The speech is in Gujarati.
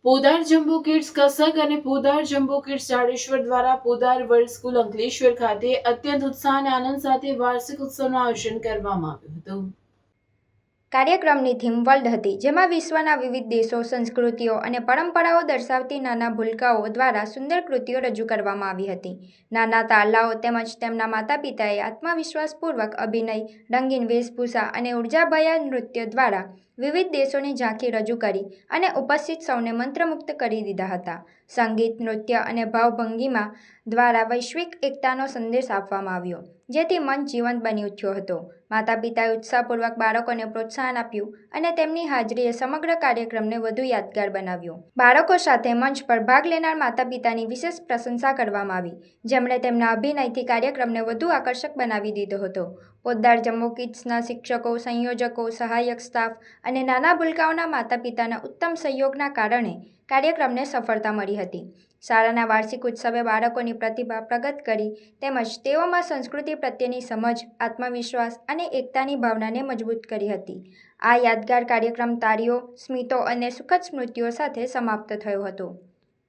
પોદાર જમ્બો કિડ્સ કસક અને પોદાર જમ્બો કિડ્સ જાડેશ્વર દ્વારા પોદાર વર્લ્ડ સ્કૂલ અંકલેશ્વર ખાતે અત્યંત ઉત્સાહ અને આનંદ સાથે વાર્ષિક ઉત્સવનું આયોજન કરવામાં આવ્યું હતું। કાર્યક્રમની થીમ વર્લ્ડ હતી, જેમાં વિશ્વના વિવિધ દેશો, સંસ્કૃતિઓ અને પરંપરાઓ દર્શાવતી નાના ભૂલકાઓ દ્વારા સુંદર કૃતિઓ રજૂ કરવામાં આવી હતી। નાના તારલાઓ તેમજ તેમના માતાપિતાએ આત્મવિશ્વાસપૂર્વક અભિનય, રંગીન વેશભૂષા અને ઉર્જાભર્યા નૃત્ય દ્વારા વિવિધ દેશોની ઝાંખી રજૂ કરી અને ઉપસ્થિત સૌને મંત્રમુગ્ધ કરી દીધા હતા। સંગીત, નૃત્ય અને ભાવભંગીમા દ્વારા વૈશ્વિક એકતાનો સંદેશ આપવામાં આવ્યો, જેથી મંચ જીવંત બની ઉઠ્યો હતો। માતાપિતાએ ઉત્સાહપૂર્વક બાળકોને પ્રોત્સાહન આપ્યું અને તેમની હાજરીએ સમગ્ર કાર્યક્રમને વધુ યાદગાર બનાવ્યો। બાળકો સાથે મંચ પર ભાગ લેનાર માતાપિતાની વિશેષ પ્રશંસા કરવામાં આવી, જેમણે તેમના અભિનયથી કાર્યક્રમને વધુ આકર્ષક બનાવી દીધો હતો। પોદ્દાર જમ્બો કિડ્સના શિક્ષકો, સંયોજકો, સહાયક સ્ટાફ અને નાના ભૂલકાઓના માતાપિતાના ઉત્તમ સહયોગના કારણે કાર્યક્રમને સફળતા મળી હતી। શાળાના વાર્ષિક ઉત્સવે બાળકોની પ્રતિભા પ્રગટ કરી તેમજ તેઓમાં સંસ્કૃતિ પ્રત્યેની સમજ, આત્મવિશ્વાસ અને એકતાની ભાવનાને મજબૂત કરી હતી। આ યાદગાર કાર્યક્રમ તાળીઓ, સ્મિતો અને સુખદ સ્મૃતિઓ સાથે સમાપ્ત થયો હતો।